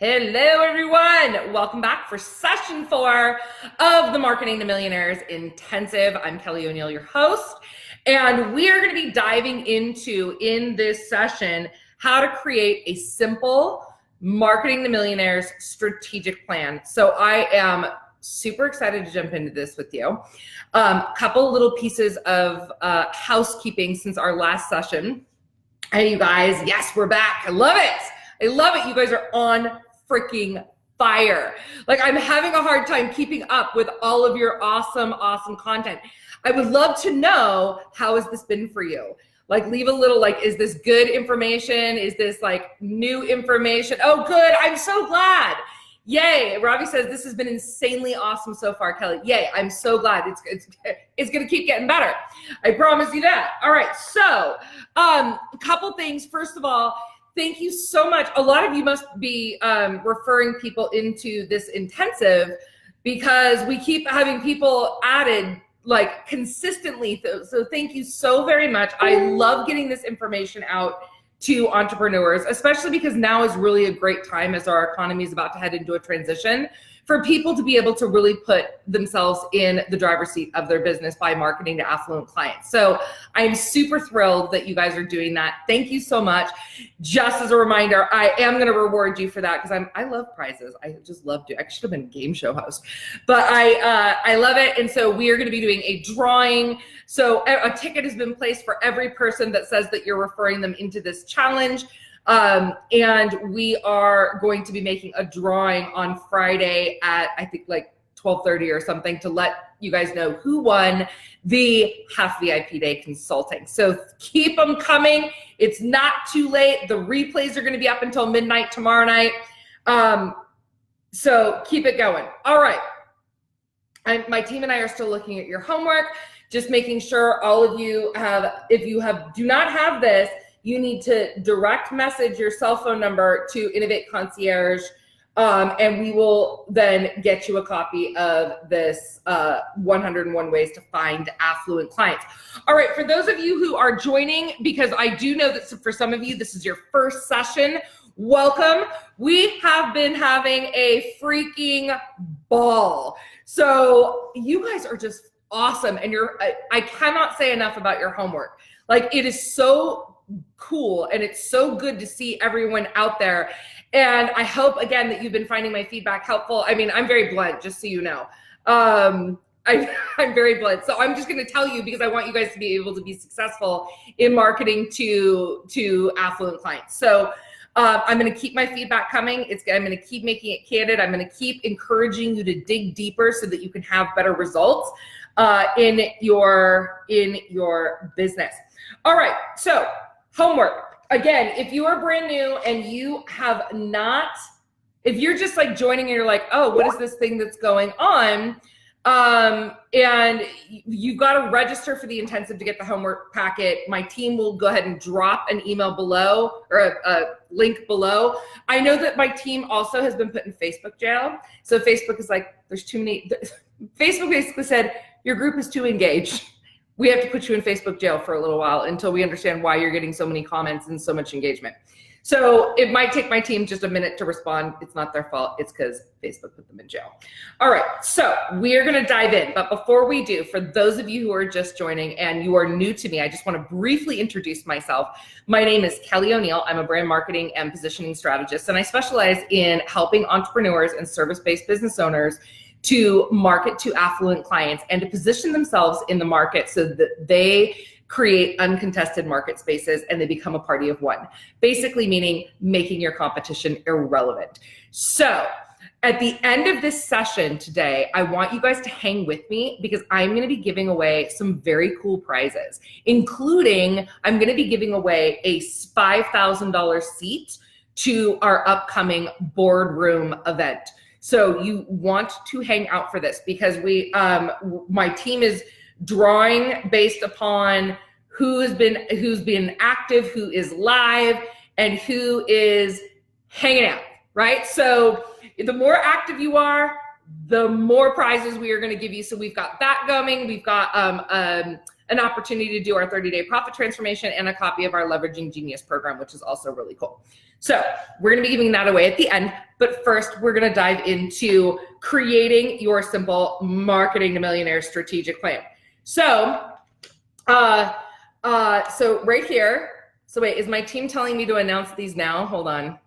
Hello, everyone. Welcome back for session 4 of the Marketing to Millionaires Intensive. I'm Kelly O'Neill, your host, and we are going to be diving into, in this session, how to create a simple Marketing to Millionaires strategic plan. So I am super excited to jump into this with you. Couple little pieces of housekeeping since our last session. Hey, you guys, yes, we're back. I love it. I love it. You guys are on freaking fire. Like, I'm having a hard time keeping up with all of your awesome content. I would love to know, how has this been for you? Like, leave a little, like, is this good information? Is this like new information? Oh, good. I'm so glad. Yay. Robbie says this has been insanely awesome so far, Kelly. Yay. I'm so glad. It's going to keep getting better. I promise you that. All right. So, a couple things. First of all, thank you so much. A lot of you must be referring people into this intensive because we keep having people added like consistently. So thank you so very much. I love getting this information out to entrepreneurs, especially because now is really a great time as our economy is about to head into a transition for people to be able to really put themselves in the driver's seat of their business by marketing to affluent clients. So I'm super thrilled that you guys are doing that. Thank you so much. Just as a reminder, I am going to reward you for that because I love prizes. I just love to. I should have been a game show host, but I love it. And so we are going to be doing a drawing. So a ticket has been placed for every person that says that you're referring them into this challenge. And we are going to be making a drawing on Friday at, I think, like 12:30 or something, to let you guys know who won the half VIP day consulting. So keep them coming. It's not too late. The replays are going to be up until midnight tomorrow night. So keep it going. All right. My team and I are still looking at your homework, just making sure all of you have, if you do not have this, you need to direct message your cell phone number to Innovate Concierge, and we will then get you a copy of this 101 Ways to Find Affluent Clients. All right, for those of you who are joining, because I do know that for some of you, this is your first session, welcome. We have been having a freaking ball. So you guys are just awesome, and I cannot say enough about your homework. Like, it is so cool and it's so good to see everyone out there, and I hope again that you've been finding my feedback helpful. I mean, I'm very blunt, just so you know. I'm very blunt, so I'm just going to tell you because I want you guys to be able to be successful in marketing to affluent clients. So I'm going to keep my feedback coming. I'm going to keep making it candid. I'm going to keep encouraging you to dig deeper so that you can have better results in your business. All right, so homework. Again, if you are brand new and you have not, if you're just like joining and you're like, oh, what is this thing that's going on? And you've got to register for the intensive to get the homework packet. My team will go ahead and drop an email below, or a link below. I know that my team also has been put in Facebook jail. So Facebook is like, there's too many. Facebook basically said, your group is too engaged. We have to put you in Facebook jail for a little while until we understand why you're getting so many comments and so much engagement. So it might take my team just a minute to respond. It's not their fault. It's because Facebook put them in jail. All right, so we are going to dive in. But before we do, for those of you who are just joining and you are new to me, I just want to briefly introduce myself. My name is Kelly O'Neill. I'm a brand marketing and positioning strategist, and I specialize in helping entrepreneurs and service-based business owners to market to affluent clients and to position themselves in the market so that they create uncontested market spaces and they become a party of one. Basically meaning making your competition irrelevant. So at the end of this session today, I want you guys to hang with me because I'm going to be giving away some very cool prizes, including I'm going to be giving away a $5,000 seat to our upcoming boardroom event. So you want to hang out for this because my team is drawing based upon who's been active, who is live, and who is hanging out, right? So the more active you are, the more prizes we are going to give you. So we've got that going. We've got an opportunity to do our 30-day profit transformation and a copy of our Leveraging Genius program, which is also really cool. So we're going to be giving that away at the end, but first we're going to dive into creating your simple Marketing to Millionaires strategic plan. So, so right here, so wait, is my team telling me to announce these now? Hold on.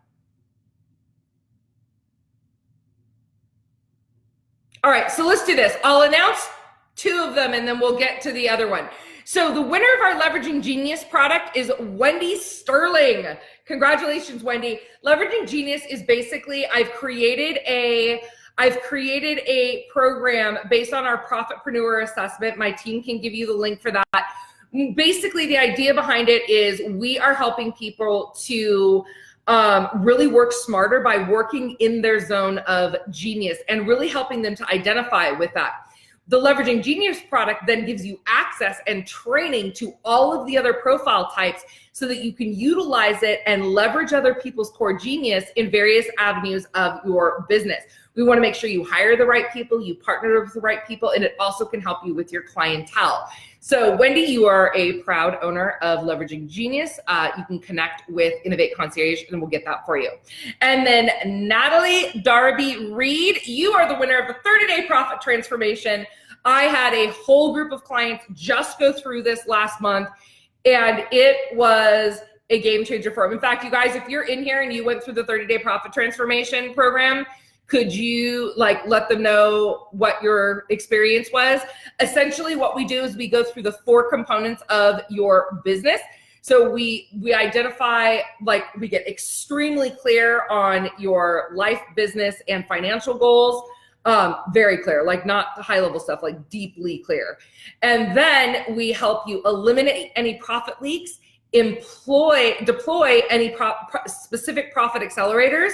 All right, so let's do this. I'll announce 2 of them and then we'll get to the other one. So the winner of our Leveraging Genius product is Wendy Sterling. Congratulations, Wendy. Leveraging Genius is basically, I've created a program based on our Profitpreneur assessment. My team can give you the link for that. Basically, the idea behind it is we are helping people to really work smarter by working in their zone of genius and really helping them to identify with that. The Leveraging Genius product then gives you access and training to all of the other profile types so that you can utilize it and leverage other people's core genius in various avenues of your business. We want to make sure you hire the right people, you partner with the right people, and it also can help you with your clientele. So Wendy, you are a proud owner of Leveraging Genius. You can connect with Innovate Concierge and we'll get that for you. And then Natalie Darby Reed, you are the winner of the 30-day profit transformation. I had a whole group of clients just go through this last month and it was a game changer for them. In fact, you guys, if you're in here and you went through the 30-day profit transformation program, could you let them know what your experience was? Essentially what we do is we go through the 4 components of your business. So we identify, we get extremely clear on your life, business, and financial goals. Very clear, not high level stuff, deeply clear. And then we help you eliminate any profit leaks, deploy any specific profit accelerators.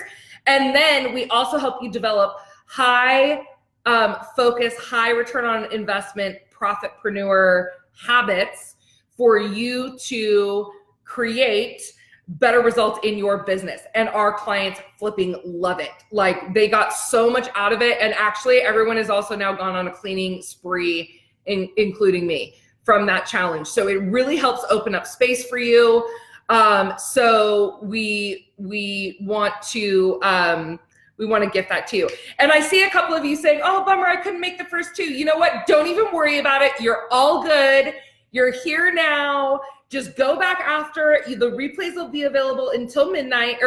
And then we also help you develop high focus, high return on investment, profitpreneur habits for you to create better results in your business. And our clients flipping love it. They got so much out of it. And actually everyone has also now gone on a cleaning spree, including me, from that challenge. So it really helps open up space for you. So we want to gift that to you. And I see a couple of you saying, oh, bummer, I couldn't make the first 2. You know what? Don't even worry about it. You're all good. You're here now. Just go back after. The replays will be available until midnight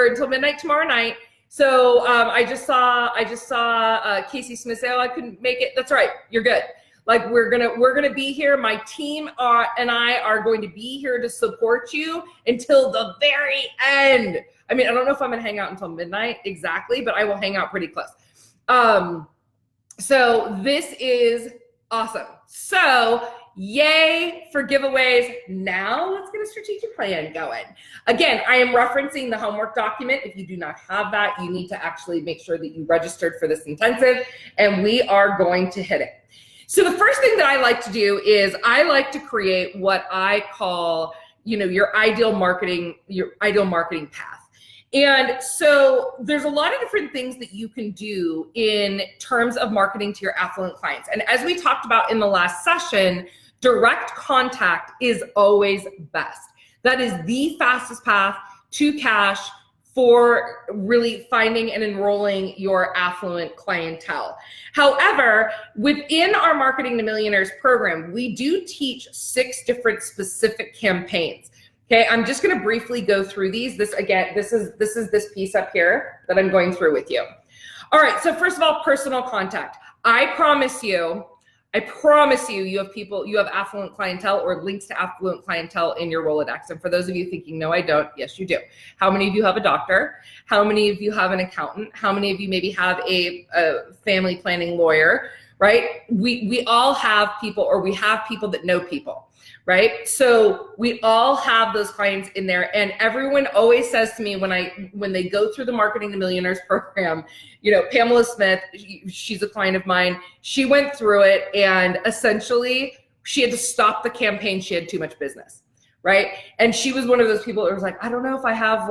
tomorrow night. So I just saw Casey Smith say, oh, I couldn't make it. That's right. You're good. We're gonna be here. My team and I are going to be here to support you until the very end. I mean, I don't know if I'm gonna hang out until midnight exactly, but I will hang out pretty close. So this is awesome. So yay for giveaways. Now let's get a strategic plan going. Again, I am referencing the homework document. If you do not have that, you need to actually make sure that you registered for this intensive, and we are going to hit it. So the first thing that I like to do is I like to create what I call, your ideal marketing path. And so there's a lot of different things that you can do in terms of marketing to your affluent clients. And as we talked about in the last session, direct contact is always best. That is the fastest path to cash for really finding and enrolling your affluent clientele. However, within our Marketing to Millionaires program, we do teach 6 different specific campaigns. Okay, I'm just gonna briefly go through these. This is this piece up here that I'm going through with you. All right, so first of all, personal contact. I promise you, you have affluent clientele or links to affluent clientele in your Rolodex. And for those of you thinking, no, I don't, yes, you do. How many of you have a doctor? How many of you have an accountant? How many of you maybe have a family planning lawyer, right? We all have people, or we have people that know people, right? So we all have those clients in there, and everyone always says to me when they go through the Marketing to Millionaires program, Pamela Smith, she's a client of mine. She went through it, and essentially she had to stop the campaign. She had too much business, right? And she was one of those people that was like, I don't know if I have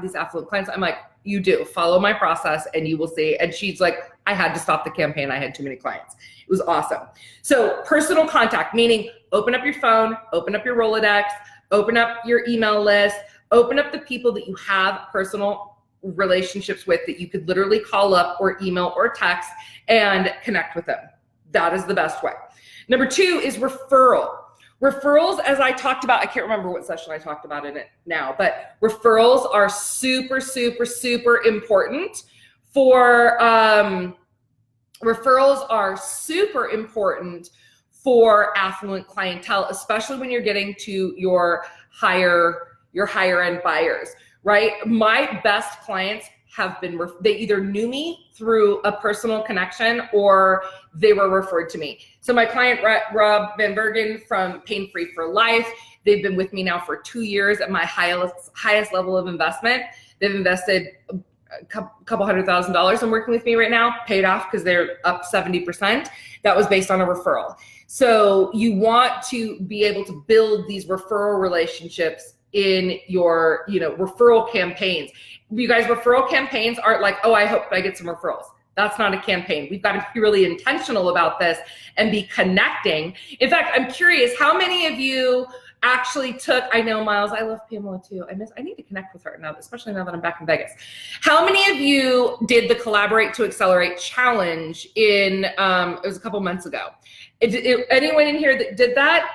these affluent clients. I'm like, you do. Follow my process and you will see. And she's like, I had to stop the campaign. I had too many clients. It was awesome. So personal contact, meaning open up your phone, open up your Rolodex, open up your email list, open up the people that you have personal relationships with that you could literally call up or email or text and connect with them. That is the best way. Number 2 is referral. Referrals, as I talked about, I can't remember what session I talked about in it now, but referrals are super, super, super important for, referrals are super important for affluent clientele, especially when you're getting to your higher end buyers, right? My best clients have been, they either knew me through a personal connection or they were referred to me. So my client, Rob Van Bergen from Pain Free for Life, they've been with me now for 2 years at my highest level of investment. They've invested a couple $100,000 in working with me right now, paid off because they're up 70%. That was based on a referral. So you want to be able to build these referral relationships in your, referral campaigns. You guys, referral campaigns aren't like, oh, I hope I get some referrals. That's not a campaign. We've got to be really intentional about this and be connecting. In fact, I'm curious, how many of you actually took, I know, Miles, I love Pamela too. I need to connect with her now, especially now that I'm back in Vegas. How many of you did the Collaborate to Accelerate challenge in, it was a couple months ago? Anyone in here that did that?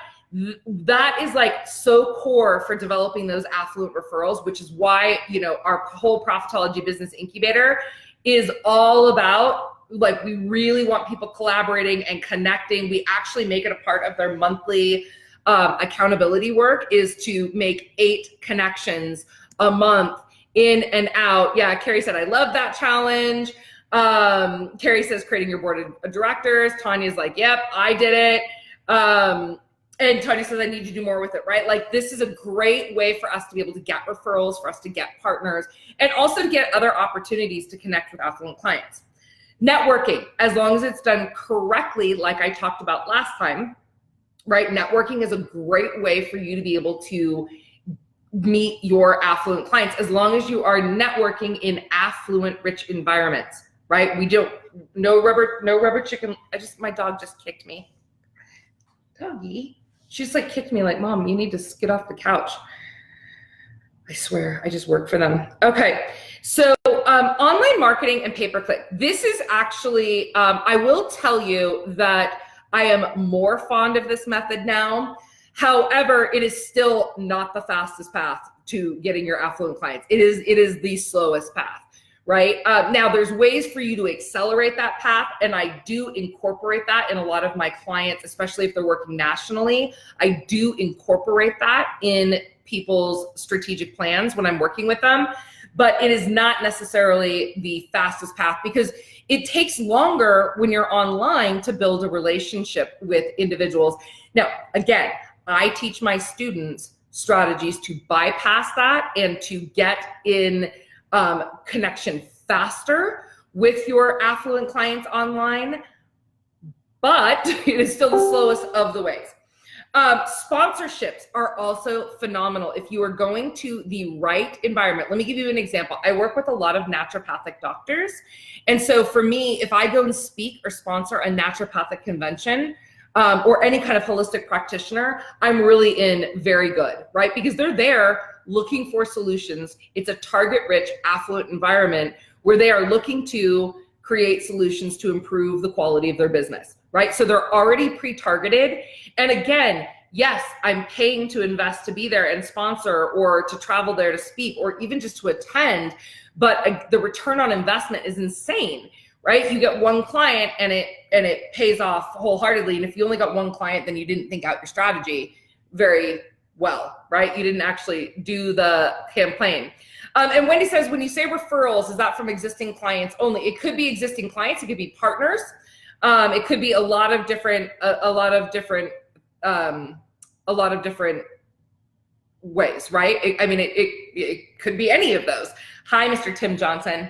That is like so core for developing those affluent referrals, which is why, our whole Profitology Business Incubator is all about, like, we really want people collaborating and connecting. We actually make it a part of their monthly accountability work is to make 8 connections a month in and out. Yeah, Carrie said, I love that challenge. Carrie says, creating your board of directors. Tanya's like, yep, I did it. And Tanya says, I need to do more with it, right? Like, this is a great way for us to be able to get referrals, for us to get partners, and also to get other opportunities to connect with affluent clients. Networking, as long as it's done correctly, like I talked about last time, right? Networking is a great way for you to be able to meet your affluent clients, as long as you are networking in affluent, rich environments, right? No rubber chicken. My dog just kicked me. Doggy. She's like kicked me like, Mom, you need to get off the couch. I swear, I just work for them. Okay, so online marketing and pay-per-click. This is actually, I will tell you that I am more fond of this method now. However, it is still not the fastest path to getting your affluent clients. It is the slowest path. Right? Now, there's ways for you to accelerate that path, and I do incorporate that in a lot of my clients, especially if they're working nationally. I do incorporate that in people's strategic plans when I'm working with them, but it is not necessarily the fastest path because it takes longer when you're online to build a relationship with individuals. Now, again, I teach my students strategies to bypass that and to get in connection faster with your affluent clients online, but it is still the slowest of the ways. Sponsorships are also phenomenal if you are going to the right environment. Let me give you an example. I work with a lot of naturopathic doctors. And so for me, if I go and speak or sponsor a naturopathic convention, or any kind of holistic practitioner, I'm really in very good, right? Because they're there looking for solutions. It's a target-rich, affluent environment where they are looking to create solutions to improve the quality of their business, right? So they're already pre-targeted. And again, yes, I'm paying to invest to be there and sponsor or to travel there to speak or even just to attend, but the return on investment is insane, right? You get one client and it pays off wholeheartedly. And if you only got one client, then you didn't think out your strategy very well, right? You didn't actually do the campaign. And Wendy says, when you say referrals, is that from existing clients only? It could be existing clients. It could be partners. It could be a lot of different ways, right? It could be any of those. Hi, Mr. Tim Johnson.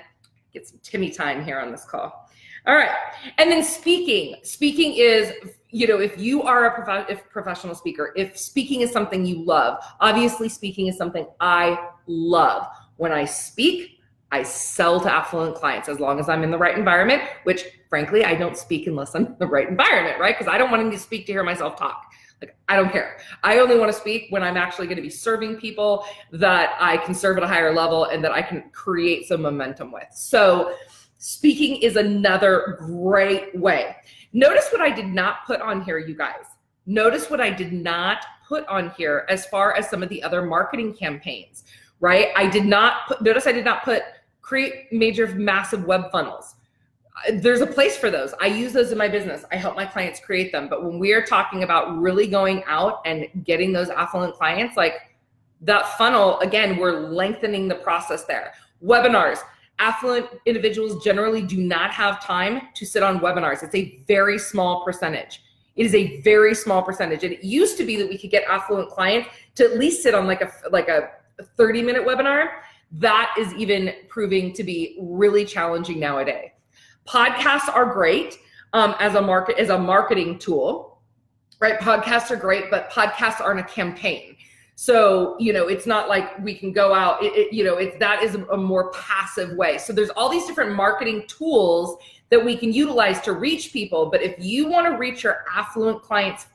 Get some Timmy time here on this call. All right. And then speaking is, if you are a professional speaker, if speaking is something you love, obviously speaking is something I love. When I speak, I sell to affluent clients as long as I'm in the right environment, which frankly, I don't speak unless I'm in the right environment, right? Because I don't want to speak to hear myself talk. Like, I don't care. I only want to speak when I'm actually going to be serving people that I can serve at a higher level and that I can create some momentum with. So speaking is another great way. Notice what I did not put on here, you guys. Notice what I did not put on here as far as some of the other marketing campaigns, right? Notice I did not put create major, massive web funnels. There's a place for those. I use those in my business. I help my clients create them. But when we are talking about really going out and getting those affluent clients, like that funnel, again, we're lengthening the process there. Webinars. Affluent individuals generally do not have time to sit on webinars. It's a very small percentage. It is a very small percentage. And it used to be that we could get affluent clients to at least sit on like a 30-minute webinar. That is even proving to be really challenging nowadays. Podcasts are great as a marketing tool, right? Podcasts are great, but podcasts aren't a campaign. So, it's not like we can go out, that is a more passive way. So there's all these different marketing tools that we can utilize to reach people. But if you want to reach your affluent clients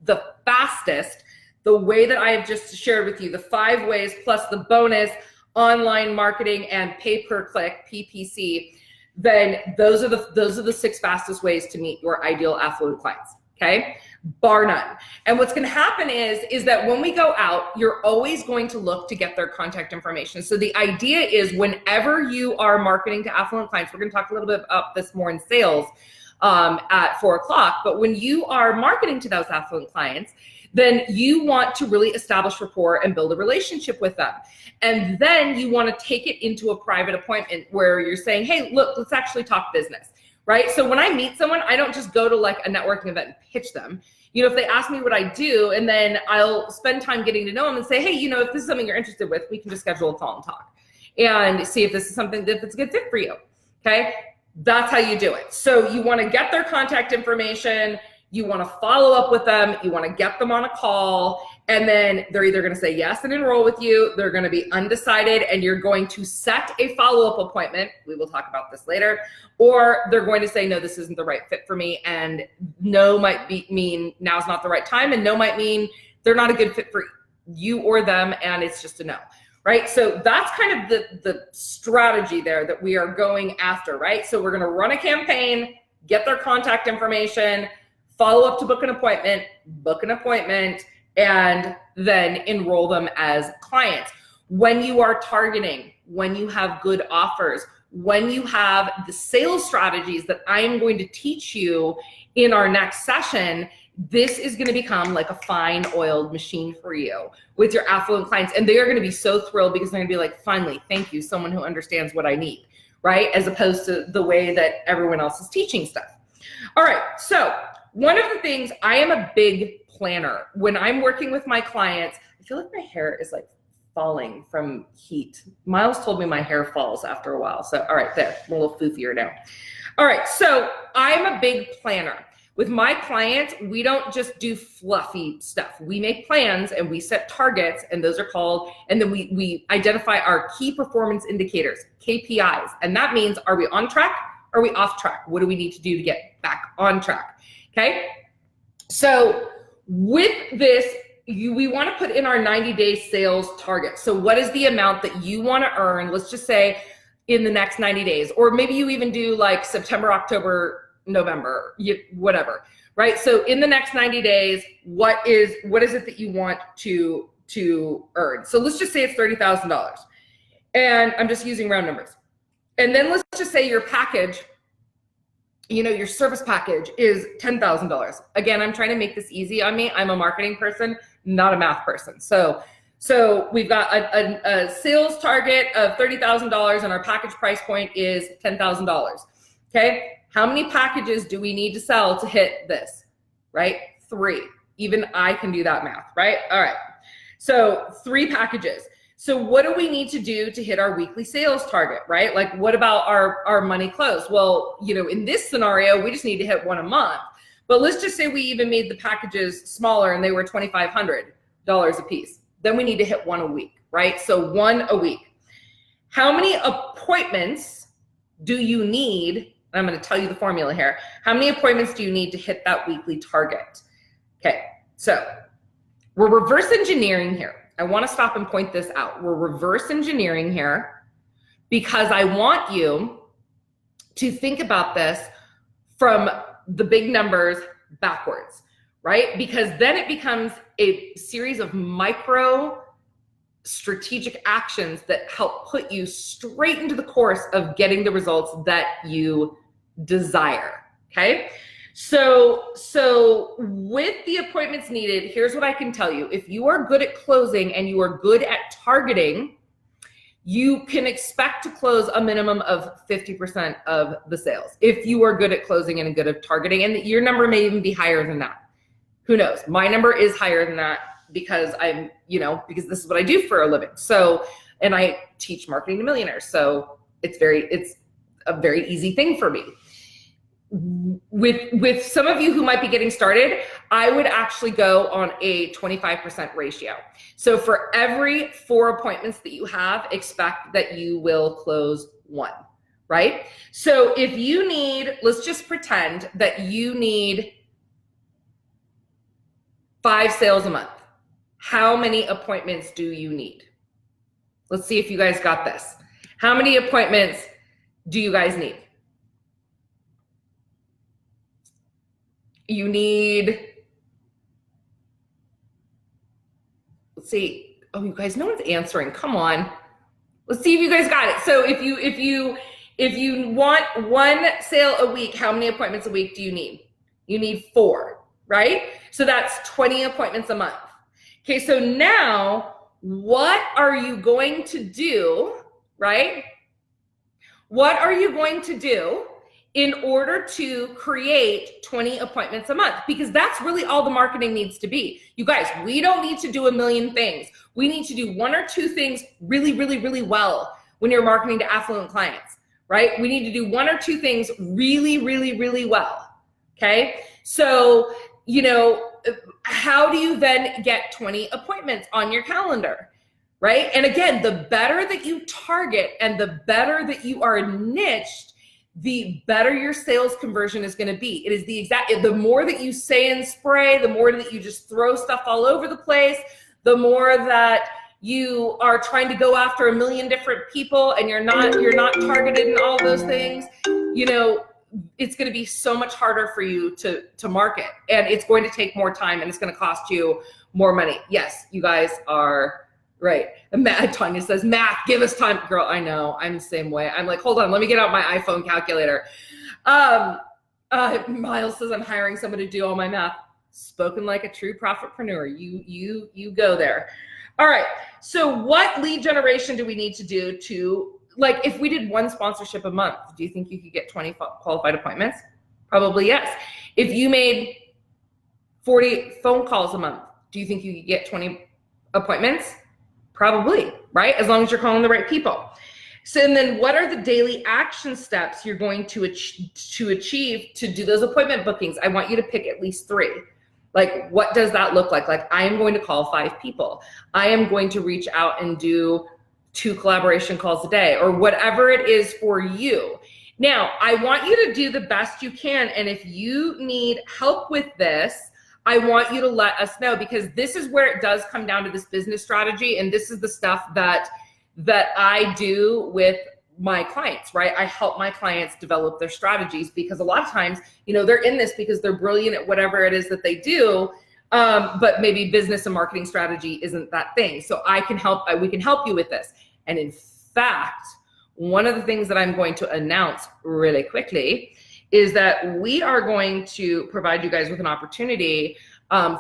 the fastest, the way that I have just shared with you, the 5 ways plus the bonus online marketing and pay-per-click, PPC, then those are the 6 fastest ways to meet your ideal affluent clients, okay? Bar none. And what's gonna happen is that when we go out, you're always going to look to get their contact information. So the idea is whenever you are marketing to affluent clients, we're gonna talk a little bit about this more in sales at 4 o'clock, but when you are marketing to those affluent clients, then you want to really establish rapport and build a relationship with them. And then you want to take it into a private appointment where you're saying, hey, look, let's actually talk business, right? So when I meet someone, I don't just go to like a networking event and pitch them. If they ask me what I do, and then I'll spend time getting to know them and say, hey, if this is something you're interested with, we can just schedule a call and talk and see if this is something that's a good fit for you, okay? That's how you do it. So you want to get their contact information, you want to follow up with them, you want to get them on a call, and then they're either going to say yes and enroll with you, they're going to be undecided, and you're going to set a follow-up appointment. We will talk about this later. Or they're going to say, no, this isn't the right fit for me, and no might mean now's not the right time, and no might mean they're not a good fit for you or them, and it's just a no, right? So that's kind of the strategy there that we are going after, right? So we're going to run a campaign, get their contact information, follow up to book an appointment, and then enroll them as clients. When you are targeting, when you have good offers, when you have the sales strategies that I'm going to teach you in our next session, this is going to become like a fine oiled machine for you with your affluent clients. And they are going to be so thrilled because they're going to be like, finally, thank you, someone who understands what I need, right? As opposed to the way that everyone else is teaching stuff. All right, so one of the things, I am a big planner. When I'm working with my clients, I feel like my hair is like falling from heat. Miles told me my hair falls after a while. So, all right, there, I'm a little foofier now. All right, so I'm a big planner. With my clients, we don't just do fluffy stuff. We make plans and we set targets, and those are called, and then we identify our key performance indicators, KPIs. And that means, are we on track? Are we off track? What do we need to do to get back on track? Okay, so with this, we want to put in our 90-day sales target. So what is the amount that you want to earn, let's just say, in the next 90 days? Or maybe you even do like September, October, November, whatever, right? So in the next 90 days, what is it that you want to earn? So let's just say it's $30,000. And I'm just using round numbers. And then let's just say your package, your service package is $10,000. Again, I'm trying to make this easy on me. I'm a marketing person, not a math person. So we've got a sales target of $30,000 and our package price point is $10,000. Okay. How many packages do we need to sell to hit this, right? 3. Even I can do that math, right? All right. So 3 packages. So what do we need to do to hit our weekly sales target, right? Like, what about our money close? Well, in this scenario, we just need to hit 1 a month. But let's just say we even made the packages smaller and they were $2,500 a piece. Then we need to hit 1 a week, right? So 1 a week. How many appointments do you need? I'm going to tell you the formula here. How many appointments do you need to hit that weekly target? Okay, so we're reverse engineering here. I want to stop and point this out. We're reverse engineering here because I want you to think about this from the big numbers backwards, right? Because then it becomes a series of micro strategic actions that help put you straight into the course of getting the results that you desire, okay? So with the appointments needed, here's what I can tell you. If you are good at closing and you are good at targeting, you can expect to close a minimum of 50% of the sales. If you are good at closing and good at targeting, and your number may even be higher than that. Who knows? My number is higher than that because I'm, because this is what I do for a living. So, and I teach marketing to millionaires. So it's a very easy thing for me. With some of you who might be getting started, I would actually go on a 25% ratio. So for every 4 appointments that you have, expect that you will close 1, right? So if you need, let's just pretend that you need 5 sales a month. How many appointments do you need? Let's see if you guys got this. How many appointments do you guys need? You need, let's see. Oh, you guys, no one's answering. Come on. Let's see if you guys got it. So if you want 1 sale a week, how many appointments a week do you need? You need 4, right? So that's 20 appointments a month. Okay, so now what are you going to do, right? What are you going to do in order to create 20 appointments a month? Because that's really all the marketing needs to be. You guys, we don't need to do a million things. We need to do 1 or 2 things really, really, really well when you're marketing to affluent clients, right? We need to do 1 or 2 things really, really, really well, okay? So, how do you then get 20 appointments on your calendar, right? And again, the better that you target and the better that you are niched, the better your sales conversion is going to be. It is the more that you say and spray, the more that you just throw stuff all over the place, the more that you are trying to go after a million different people and you're not targeted in all those things, it's going to be so much harder for you to market, and it's going to take more time and it's going to cost you more money. Yes, you guys are right. Tanya says, math, give us time. Girl, I know. I'm the same way. I'm like, hold on, let me get out my iPhone calculator. Miles says, I'm hiring someone to do all my math. Spoken like a true profitpreneur. You go there. All right. So what lead generation do we need to do to, like, if we did 1 sponsorship a month, do you think you could get 20 qualified appointments? Probably yes. If you made 40 phone calls a month, do you think you could get 20 appointments? Probably, right? As long as you're calling the right people. So, and then what are the daily action steps you're going to achieve to do those appointment bookings? I want you to pick at least 3. Like, what does that look like? Like, I am going to call 5 people. I am going to reach out and do 2 collaboration calls a day, or whatever it is for you. Now, I want you to do the best you can. And if you need help with this, I want you to let us know, because this is where it does come down to this business strategy. And this is the stuff that I do with my clients, right? I help my clients develop their strategies, because a lot of times, they're in this because they're brilliant at whatever it is that they do. But maybe business and marketing strategy isn't that thing. So we can help you with this. And in fact, one of the things that I'm going to announce really quickly is that we are going to provide you guys with an opportunity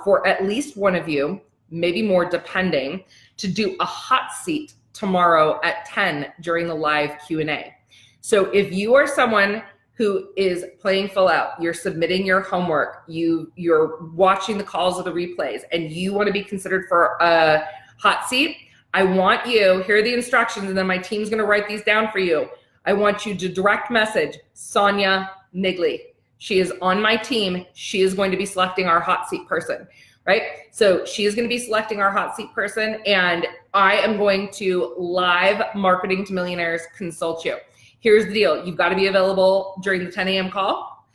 for at least one of you, maybe more depending, to do a hot seat tomorrow at 10 during the live Q&A. So if you are someone who is playing full out, you're submitting your homework, you're watching the calls or the replays, and you want to be considered for a hot seat, I want you, here are the instructions, and then my team's going to write these down for you. I want you to direct message Sonia Nigley. She is on my team. She is going to be selecting our hot seat person. right? So she is going to be selecting our hot seat person, and I am going to live Marketing to Millionaires consult you. Here's the deal. You've got to be available during the 10 a.m. call.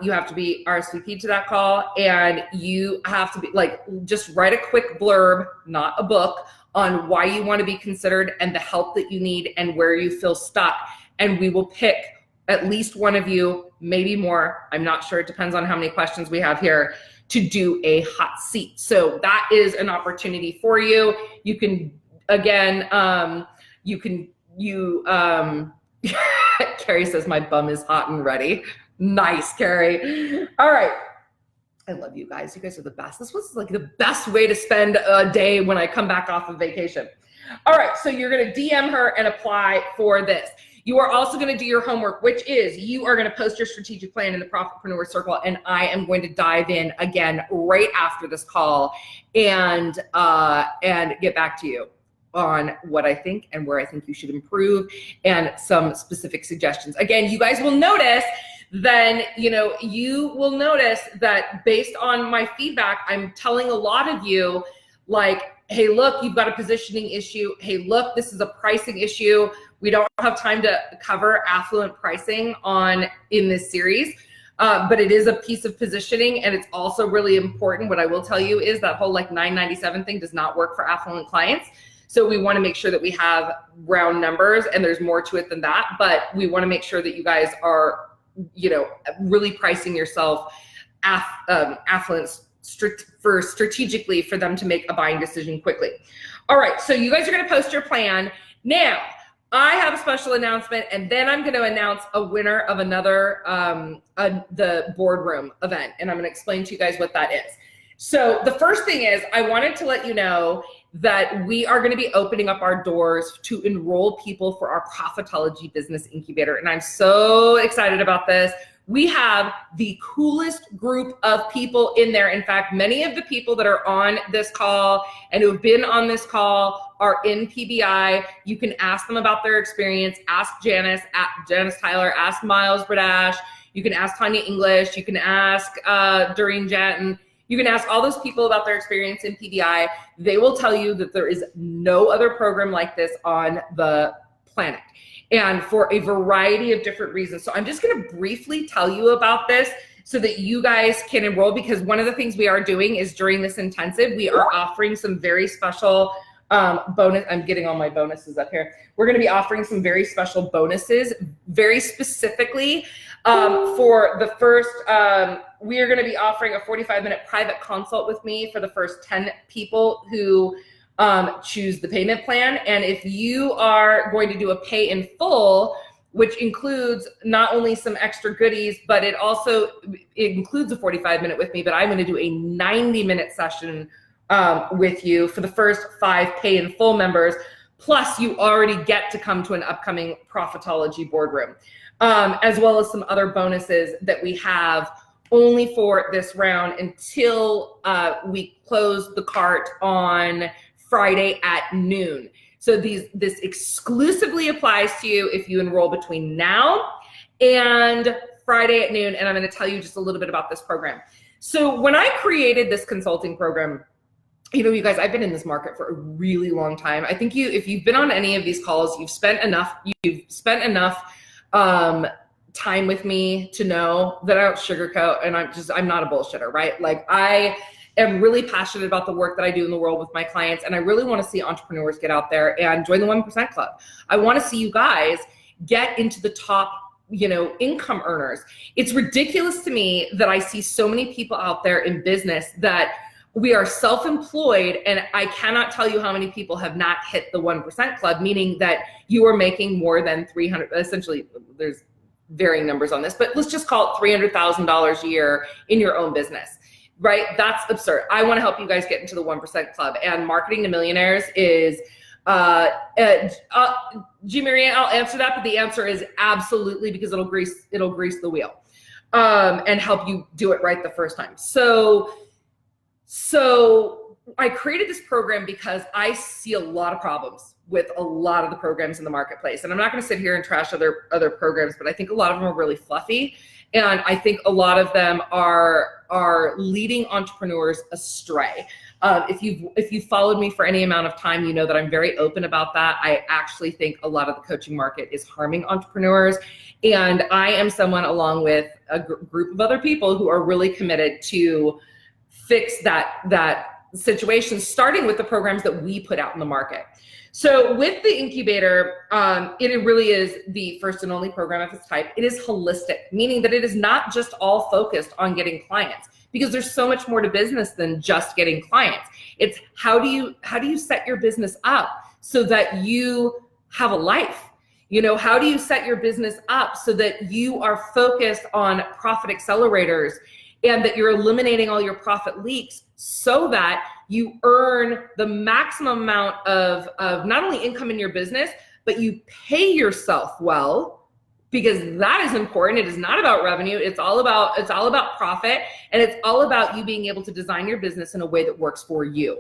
You have to be RSVP to that call, and you have to be like, just write a quick blurb, not a book, on why you want to be considered and the help that you need and where you feel stuck. And we will pick at least one of you, maybe more. I'm not sure. It depends on how many questions we have here, to do a hot seat. So that is an opportunity for you. You can, again, Carrie says my bum is hot and ready. Nice, Carrie. All right. I love you guys. You guys are the best. This was like the best way to spend a day when I come back off of vacation. All right. So you're going to DM her and apply for this. You are also going to do your homework, which is you are going to post your strategic plan in the Profitpreneur Circle, and I am going to dive in again right after this call and get back to you on what I think and where I think you should improve and some specific suggestions. Again, you guys will notice you will notice that based on my feedback, I'm telling a lot of you, like, hey, look, you've got a positioning issue. Hey, look, this is a pricing issue. We don't have time to cover affluent pricing in this series, but it is a piece of positioning, and it's also really important. What I will tell you is that whole like $997 thing does not work for affluent clients. So we want to make sure that we have round numbers, and there's more to it than that, but we want to make sure that you guys are, really pricing yourself affluent strategically for them to make a buying decision quickly. All right, so you guys are going to post your plan. Now, I have a special announcement, and then I'm going to announce a winner of another, the boardroom event, and I'm going to explain to you guys what that is. So the first thing is, I wanted to let you know that we are going to be opening up our doors to enroll people for our Profitology Business Incubator, and I'm so excited about this. We have the coolest group of people in there. In fact, many of the people that are on this call and who have been on this call are in PBI. You can ask them about their experience. Ask Janice Tyler, ask Miles Bradash. You can ask Tanya English. You can ask Doreen Janton. You can ask all those people about their experience in PBI. They will tell you that there is no other program like this on the planet, and for a variety of different reasons. So I'm just going to briefly tell you about this so that you guys can enroll, because one of the things we are doing is during this intensive, we are offering some very special bonus. I'm getting all my bonuses up here. We're going to be offering some very special bonuses, very specifically for the first, we are going to be offering a 45-minute private consult with me for the first 10 people who choose the payment plan. And if you are going to do a pay in full, which includes not only some extra goodies, but it includes a 45-minute with me, but I'm going to do a 90-minute session with you for the first 5 pay in full members. Plus, you already get to come to an upcoming Profitology boardroom, as well as some other bonuses that we have only for this round until we close the cart on Friday at noon. So this exclusively applies to you if you enroll between now and Friday at noon. And I'm going to tell you just a little bit about this program. So when I created this consulting program, you guys, I've been in this market for a really long time. I think if you've been on any of these calls, you've spent enough time with me to know that I don't sugarcoat, and I'm not a bullshitter, right? Like, I am really passionate about the work that I do in the world with my clients, and I really want to see entrepreneurs get out there and join the 1% Club. I want to see you guys get into the top, income earners. It's ridiculous to me that I see so many people out there in business that we are self-employed, and I cannot tell you how many people have not hit the 1% Club, meaning that you are making more than 300, essentially, there's varying numbers on this, but let's just call it $300,000 a year in your own business, right? That's absurd. I want to help you guys get into the 1% Club, and Marketing to Millionaires is, G. Marianne, I'll answer that, but the answer is absolutely, because it'll grease the wheel, and help you do it right the first time. So I created this program because I see a lot of problems with a lot of the programs in the marketplace. And I'm not going to sit here and trash other programs, but I think a lot of them are really fluffy And I think a lot of them are leading entrepreneurs astray. If you've followed me for any amount of time, you know that I'm very open about that. I actually think a lot of the coaching market is harming entrepreneurs. And I am someone, along with a group of other people, who are really committed to fix that situation, starting with the programs that we put out in the market. So with the incubator, it really is the first and only program of its type. It is holistic, meaning that it is not just all focused on getting clients, because there's so much more to business than just getting clients. It's how do you set your business up so that you have a life? You know, how do you set your business up so that you are focused on profit accelerators and that you're eliminating all your profit leaks so that you earn the maximum amount of not only income in your business, but you pay yourself well, because that is important. It is not about revenue. It's all about profit, and it's all about you being able to design your business in a way that works for you.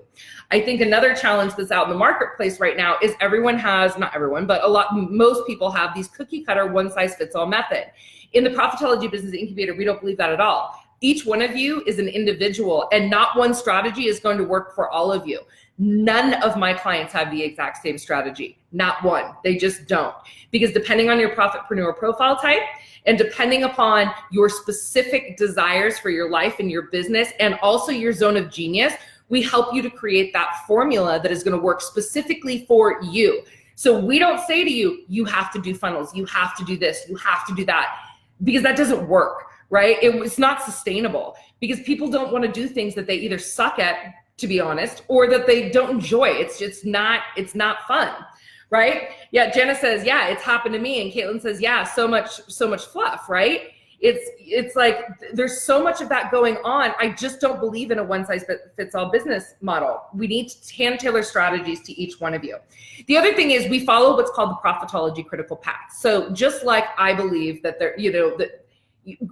I think another challenge that's out in the marketplace right now is not everyone, but most people have these cookie cutter one size fits all method. In the Profitology Business Incubator, we don't believe that at all. Each one of you is an individual, and not one strategy is going to work for all of you. None of my clients have the exact same strategy. Not one. They just don't. Because depending on your profitpreneur profile type, and depending upon your specific desires for your life and your business, and also your zone of genius, we help you to create that formula that is going to work specifically for you. So we don't say to you, you have to do funnels, you have to do this, you have to do that, because that doesn't work. Right? It's not sustainable, because people don't want to do things that they either suck at, to be honest, or that they don't enjoy. It's not fun. Right? Yeah. Jenna says, yeah, it's happened to me. And Caitlin says, yeah, so much fluff, right? It's like, there's so much of that going on. I just don't believe in a one size fits all business model. We need to hand tailor strategies to each one of you. The other thing is we follow what's called the Profitology critical path. So just like I believe that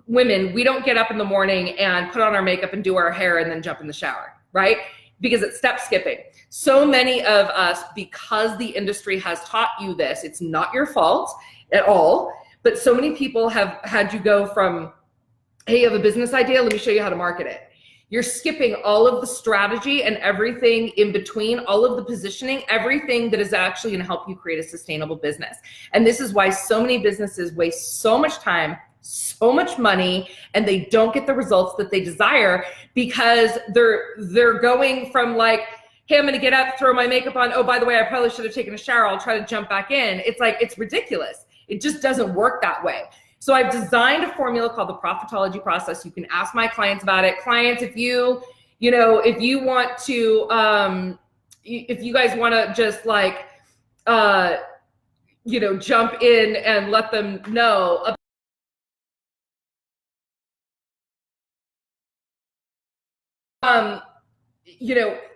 women, we don't get up in the morning and put on our makeup and do our hair and then jump in the shower, right? Because it's step skipping. So many of us, because the industry has taught you this, it's not your fault at all, but so many people have had you go from, hey, you have a business idea, let me show you how to market it. You're skipping all of the strategy and everything in between, all of the positioning, everything that is actually going to help you create a sustainable business. And this is why so many businesses waste so much time, so much money, and they don't get the results that they desire, because they're going from like, hey, I'm going to get up, throw my makeup on. Oh, by the way, I probably should have taken a shower. I'll try to jump back in. It's like, it's ridiculous. It just doesn't work that way. So I've designed a formula called the Profitology process. You can ask my clients about it. Clients, if you want to, if you guys want to just like, jump in and let them know.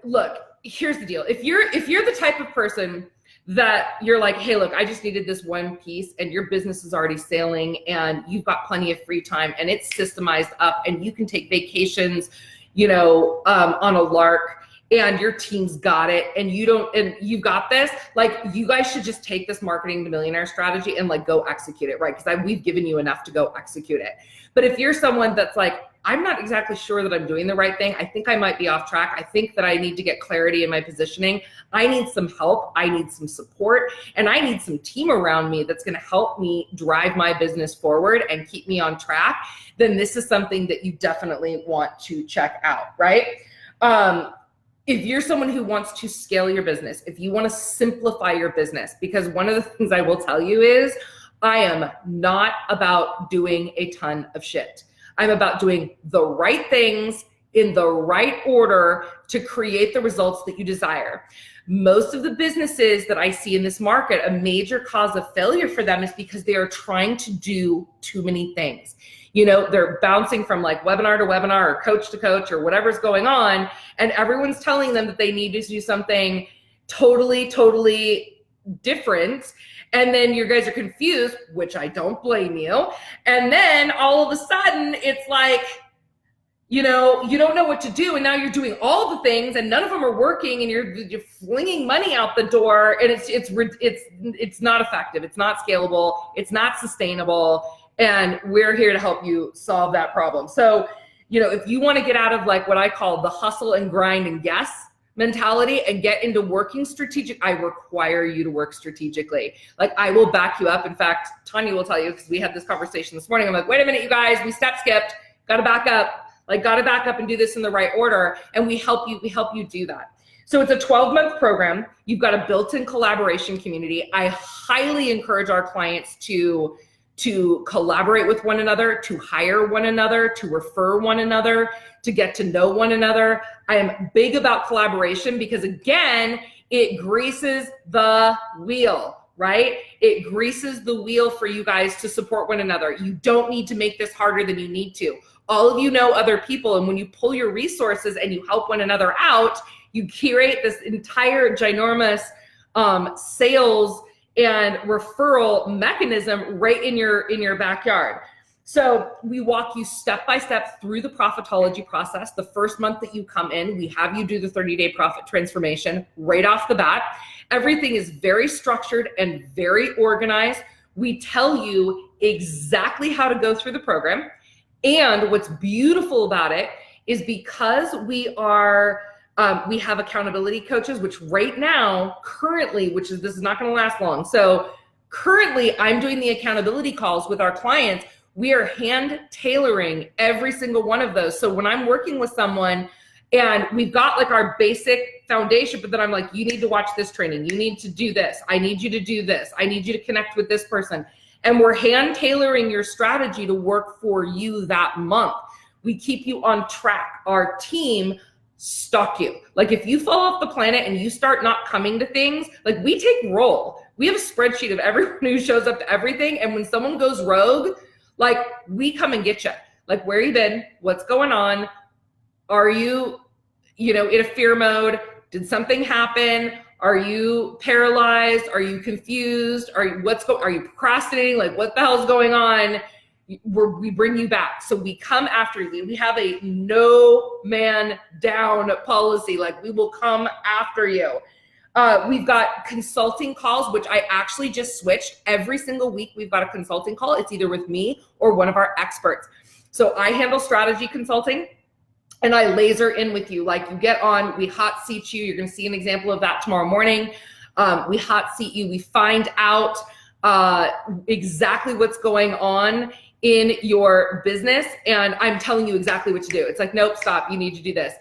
Look, here's the deal. If you're the type of person that you're like, hey, look, I just needed this one piece, and your business is already sailing and you've got plenty of free time and it's systemized up and you can take vacations, on a lark, and your team's got it, and you've got this, like, you guys should just take this marketing to millionaire strategy and like go execute it, right? Because we've given you enough to go execute it. But if you're someone that's like, I'm not exactly sure that I'm doing the right thing, I think I might be off track, I think that I need to get clarity in my positioning, I need some help, I need some support, and I need some team around me that's going to help me drive my business forward and keep me on track, then this is something that you definitely want to check out, right? If you're someone who wants to scale your business, if you want to simplify your business, because one of the things I will tell you is I am not about doing a ton of shit. I'm about doing the right things in the right order to create the results that you desire. Most of the businesses that I see in this market, a major cause of failure for them is because they are trying to do too many things. They're bouncing from like webinar to webinar or coach to coach or whatever's going on, and everyone's telling them that they need to do something totally different. And then you guys are confused, which I don't blame you. And then all of a sudden it's like, you don't know what to do, and now you're doing all the things and none of them are working, and you're flinging money out the door, and it's not effective, it's not scalable, it's not sustainable, and we're here to help you solve that problem. So, if you want to get out of like what I call the hustle and grind and guess mentality and get into working strategic, I require you to work strategically. Like, I will back you up. In fact, Tanya will tell you, because we had this conversation this morning. I'm like, wait a minute, you guys, we step skipped, got to back up and do this in the right order. And we help you do that. So it's a 12-month program. You've got a built-in collaboration community. I highly encourage our clients to collaborate with one another, to hire one another, to refer one another, to get to know one another. I am big about collaboration because, again, it greases the wheel, right? It greases the wheel for you guys to support one another. You don't need to make this harder than you need to. All of you know other people, and when you pull your resources and you help one another out, you curate this entire ginormous sales and referral mechanism right in your backyard. So we walk you step by step through the profitology process. The first month that you come in, we have you do the 30-day profit transformation right off the bat. Everything is very structured and very organized. We tell you exactly how to go through the program. And what's beautiful about it is because we have accountability coaches, which right now, currently, this is not going to last long. So currently I'm doing the accountability calls with our clients. We are hand tailoring every single one of those. So when I'm working with someone and we've got like our basic foundation, but then I'm like, you need to watch this training. You need to do this. I need you to do this. I need you to connect with this person. And we're hand tailoring your strategy to work for you that month. We keep you on track. Our team stalk you. Like, if you fall off the planet and you start not coming to things, like, we take roll. We have a spreadsheet of everyone who shows up to everything. And when someone goes rogue, like, we come and get you. Like, where you been? What's going on? Are you, in a fear mode? Did something happen? Are you paralyzed? Are you confused? Are you procrastinating? Like, what the hell's going on? We bring you back. So we come after you. We have a no man down policy. Like, we will come after you. We've got consulting calls, which I actually just switched. Every single week, we've got a consulting call. It's either with me or one of our experts. So I handle strategy consulting, and I laser in with you. Like, you get on, we hot seat you. You're going to see an example of that tomorrow morning. We hot seat you. We find out exactly what's going on in your business, and I'm telling you exactly what to do. It's like, nope, stop. You need to do this.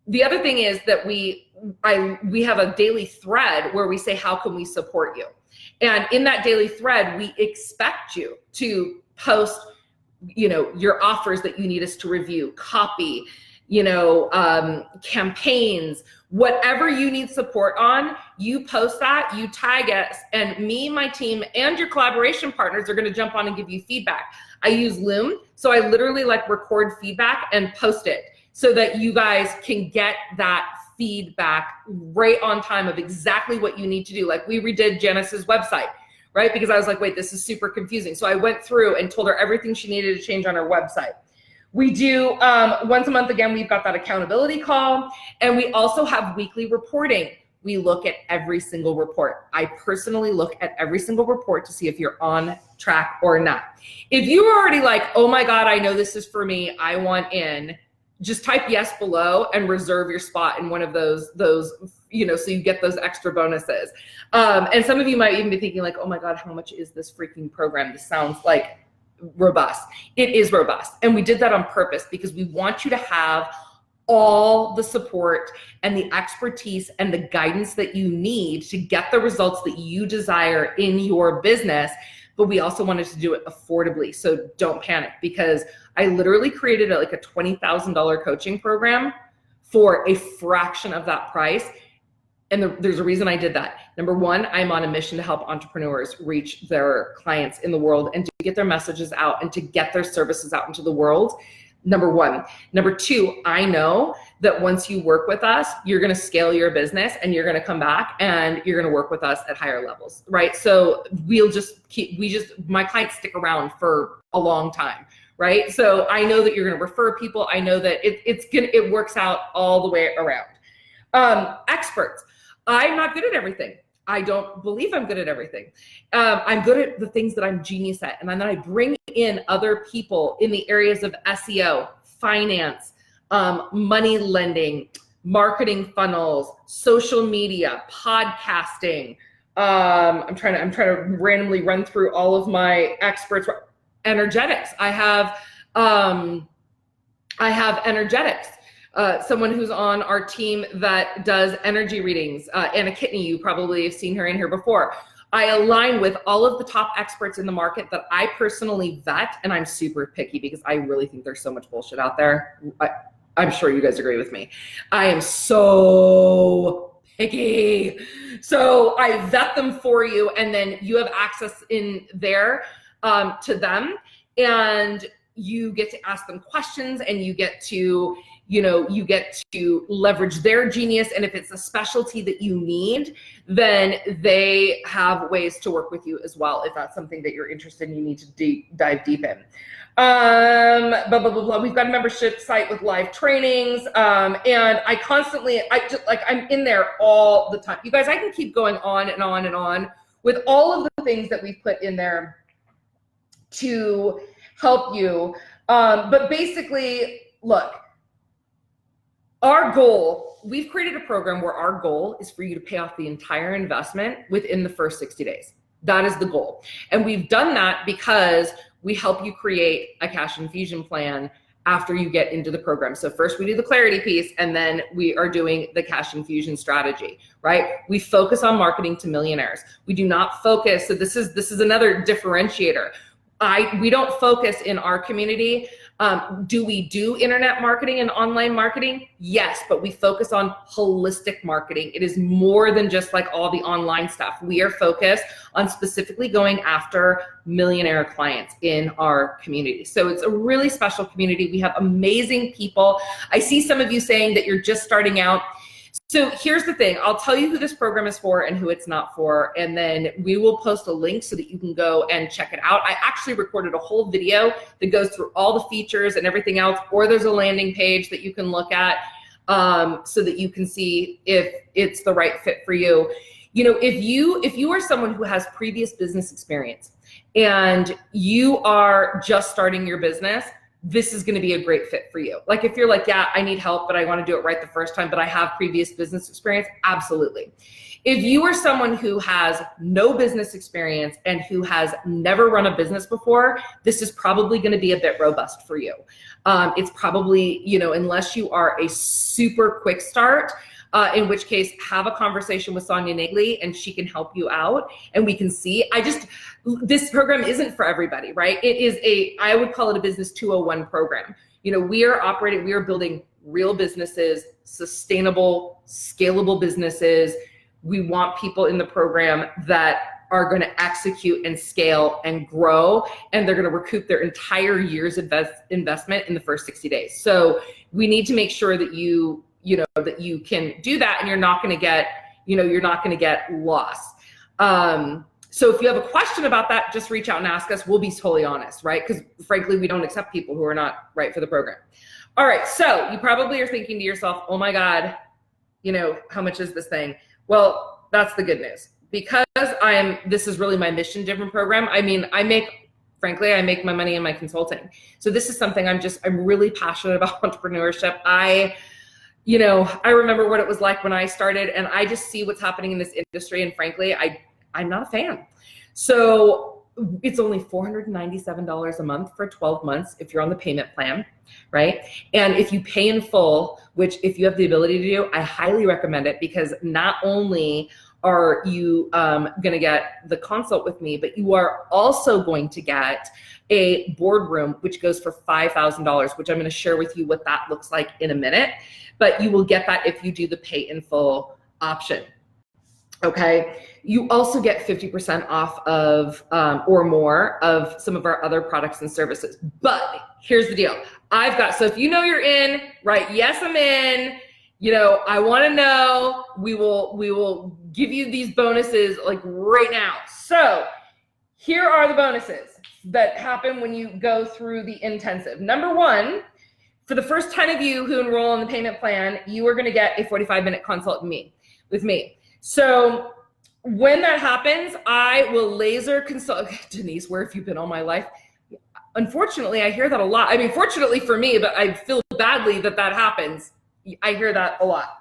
The other thing is that we have a daily thread where we say, how can we support you? And in that daily thread, we expect you to post, your offers that you need us to review, copy, campaigns, whatever you need support on, you post that, you tag us, and me, my team, and your collaboration partners are going to jump on and give you feedback. I use Loom, so I literally record feedback and post it so that you guys can get that feedback right on time of exactly what you need to do. Like, we redid Janice's website, right? Because I was like, wait, this is super confusing. So I went through and told her everything she needed to change on her website. We do once a month, again, we've got that accountability call, and we also have weekly reporting. We look at every single report. I personally look at every single report to see if you're on track or not. If you are already like, oh my God, I know this is for me, I want in, just type yes below and reserve your spot in one of those, so you get those extra bonuses. And some of you might even be thinking like, oh my God, how much is this freaking program? This sounds like robust. It is robust. And we did that on purpose because we want you to have all the support and the expertise and the guidance that you need to get the results that you desire in your business. But we also wanted to do it affordably. So don't panic, because I literally created a $20,000 coaching program for a fraction of that price. And there's a reason I did that. Number one, I'm on a mission to help entrepreneurs reach their clients in the world and to get their messages out and to get their services out into the world. number one. Number two, I know that once you work with us, you're going to scale your business and you're going to come back and you're going to work with us at higher levels, right? So my clients stick around for a long time, right? So I know that you're going to refer people. I know that it works out all the way around. Experts. I'm not good at everything. I don't believe I'm good at everything. I'm good at the things that I'm genius at. And then I bring in other people in the areas of SEO, finance, money lending, marketing funnels, social media, podcasting. I'm trying to randomly run through all of my experts. Energetics. I have energetics. Someone who's on our team that does energy readings, Anna Kitney, you probably have seen her in here before. I align with all of the top experts in the market that I personally vet, and I'm super picky because I really think there's so much bullshit out there. I'm sure you guys agree with me. I am so picky. So I vet them for you, and then you have access in there to them, and you get to ask them questions, and you get to leverage their genius. And if it's a specialty that you need, then they have ways to work with you as well. If that's something that you're interested in, you need to dive deep in. Blah, blah, blah, blah. We've got a membership site with live trainings. And I'm in there all the time. You guys, I can keep going on and on and on with all of the things that we've put in there to help you. But basically, look, our goal, we've created a program where our goal is for you to pay off the entire investment within the first 60 days. That is the goal. And we've done that because we help you create a cash infusion plan after you get into the program. So first we do the clarity piece, and then we are doing the cash infusion strategy, right? We focus on marketing to millionaires. We do not focus, so this is another differentiator. We don't focus in our community. Do we do internet marketing and online marketing? Yes, but we focus on holistic marketing. It is more than just like all the online stuff. We are focused on specifically going after millionaire clients in our community. So it's a really special community. We have amazing people. I see some of you saying that you're just starting out. So here's the thing, I'll tell you who this program is for and who it's not for, and then we will post a link so that you can go and check it out. I actually recorded a whole video that goes through all the features and everything else, or there's a landing page that you can look at so that you can see if it's the right fit for you. You know, if you are someone who has previous business experience and you are just starting your business, this is going to be a great fit for you. Like if you're like, yeah, I need help, but I want to do it right the first time, but I have previous business experience, absolutely. If you are someone who has no business experience and who has never run a business before, this is probably going to be a bit robust for you. It's probably, unless you are a super quick start, in which case have a conversation with Sonia Nigley and she can help you out and we can see. This program isn't for everybody, right? It is I would call it a business 201 program. We are building real businesses, sustainable, scalable businesses. We want people in the program that are going to execute and scale and grow, and they're going to recoup their entire year's investment in the first 60 days. So we need to make sure that that you can do that, and you're not going to get lost. So if you have a question about that, just reach out and ask us. We'll be totally honest, right? Because frankly, we don't accept people who are not right for the program. All right, so you probably are thinking to yourself, oh my God, how much is this thing? Well, that's the good news. Because this is really my mission-driven program. I mean, I make my money in my consulting. So this is something I'm really passionate about entrepreneurship. I remember what it was like when I started, and I just see what's happening in this industry. And frankly, I'm not a fan. So it's only $497 a month for 12 months if you're on the payment plan, right? And if you pay in full, which if you have the ability to do, I highly recommend it, because not only are you going to get the consult with me, but you are also going to get a boardroom, which goes for $5,000, which I'm going to share with you what that looks like in a minute. But you will get that if you do the pay in full option. Okay. You also get 50% off of or more of some of our other products and services. But here's the deal. So if you know you're in, right? Yes, I'm in. You know, I want to know. We will give you these bonuses like right now. So here are the bonuses that happen when you go through the intensive. Number one, for the first 10 of you who enroll in the payment plan, you are going to get a 45-minute consult with me. So when that happens, I will laser consult. Denise, where have you been all my life? Unfortunately, I hear that a lot. I mean, fortunately for me, but I feel badly that happens. I hear that a lot.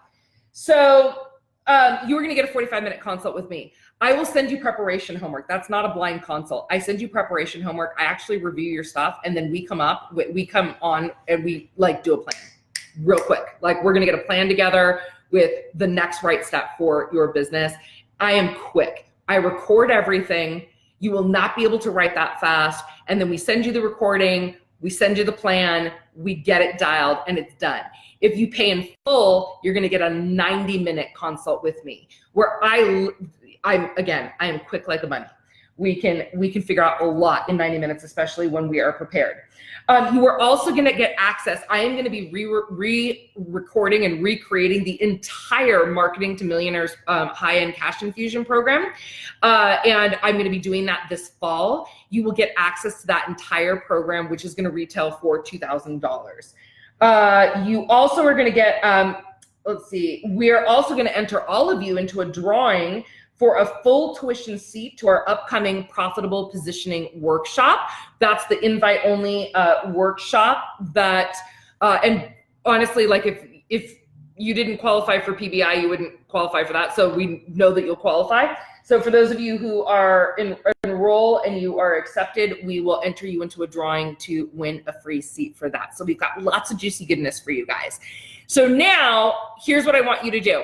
So you are going to get a 45-minute consult with me. I will send you preparation homework. That's not a blind consult. I send you preparation homework. I actually review your stuff, and then we come on and we like do a plan real quick. Like we're going to get a plan together with the next right step for your business. I am quick. I record everything. You will not be able to write that fast. And then we send you the recording, we send you the plan, we get it dialed, and it's done. If you pay in full, you're gonna get a 90-minute consult with me where I am quick like a bunny. We can figure out a lot in 90 minutes, especially when we are prepared. You are also going to get access. I am going to be re-recording and recreating the entire Marketing to Millionaires high-end cash infusion program. And I'm going to be doing that this fall. You will get access to that entire program, which is going to retail for $2,000. You also are going to get, we are also going to enter all of you into a drawing for a full tuition seat to our upcoming Profitable Positioning workshop. That's the invite-only workshop that, and honestly, like if you didn't qualify for PBI, you wouldn't qualify for that. So we know that you'll qualify. So for those of you who are enroll and you are accepted, we will enter you into a drawing to win a free seat for that. So we've got lots of juicy goodness for you guys. So now here's what I want you to do.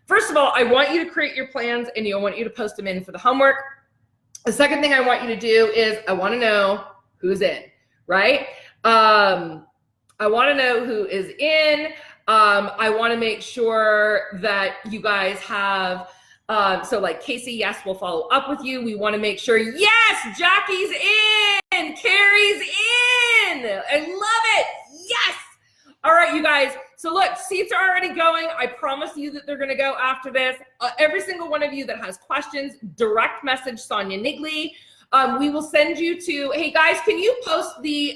First of all, I want you to create your plans and I want you to post them in for the homework. The second thing I want you to do is I want to know who's in, right? I want to know who is in. I want to make sure that you guys have, so like Casey, yes, we'll follow up with you. We want to make sure, yes, Jackie's in, Carrie's in. I love it. Yes. All right, you guys. So look, seats are already going. I promise you that they're going to go after this. Every single one of you that has questions, direct message Sonia Nigley. We will send you to, hey guys, can you post the,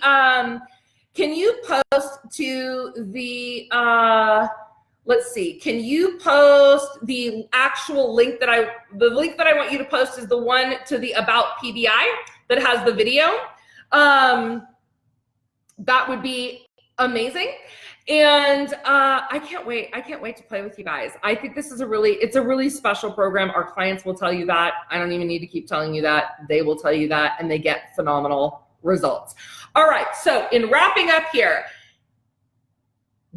let's see, can you post the actual link the link that I want you to post is the one to the About PBI that has the video. That would be amazing. And I can't wait to play with you guys. I think this is it's a really special program. Our clients will tell you that. I don't even need to keep telling you that. They will tell you that, and they get phenomenal results. All right, so in wrapping up here,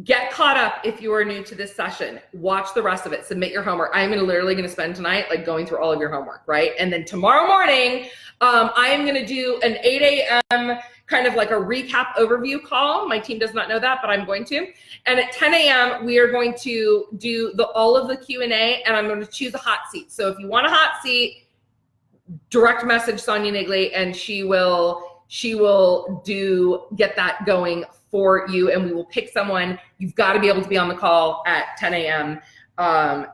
get caught up if you are new to this session. Watch the rest of it. Submit your homework. I'm literally going to spend tonight like going through all of your homework, right? And then tomorrow morning, I am going to do an 8 a.m. kind of like a recap overview call. My team does not know that, but I'm going to. And at 10 a.m., we are going to do all of the Q&A, and I'm going to choose a hot seat. So if you want a hot seat, direct message Sonia Nigley, and she will get that going for you, and we will pick someone. You've got to be able to be on the call at 10 a.m.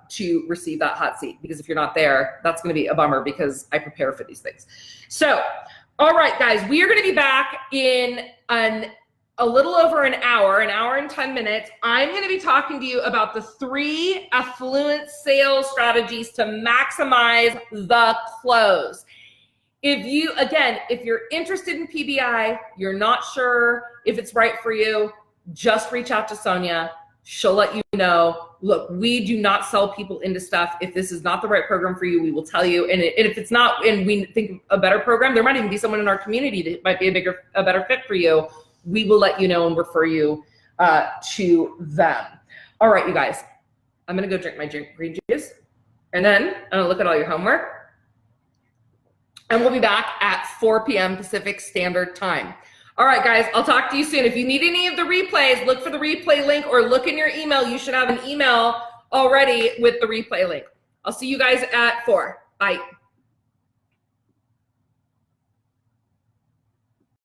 To receive that hot seat, because if you're not there, that's going to be a bummer because I prepare for these things. So, all right, guys, we are going to be back in a little over an hour and 10 minutes. I'm going to be talking to you about the 3 affluent sales strategies to maximize the close. If you're interested in PBI, you're not sure if it's right for you, just reach out to Sonia. She'll let you know. Look, we do not sell people into stuff. If this is not the right program for you, we will tell you. And if it's not, and we think a better program, there might even be someone in our community that might be a better fit for you. We will let you know and refer you to them. All right, you guys, I'm going to go drink my green juice, and then I'm going to look at all your homework. And we'll be back at 4 p.m. Pacific Standard Time. All right, guys, I'll talk to you soon. If you need any of the replays, look for the replay link or look in your email. You should have an email already with the replay link. I'll see you guys at 4. Bye.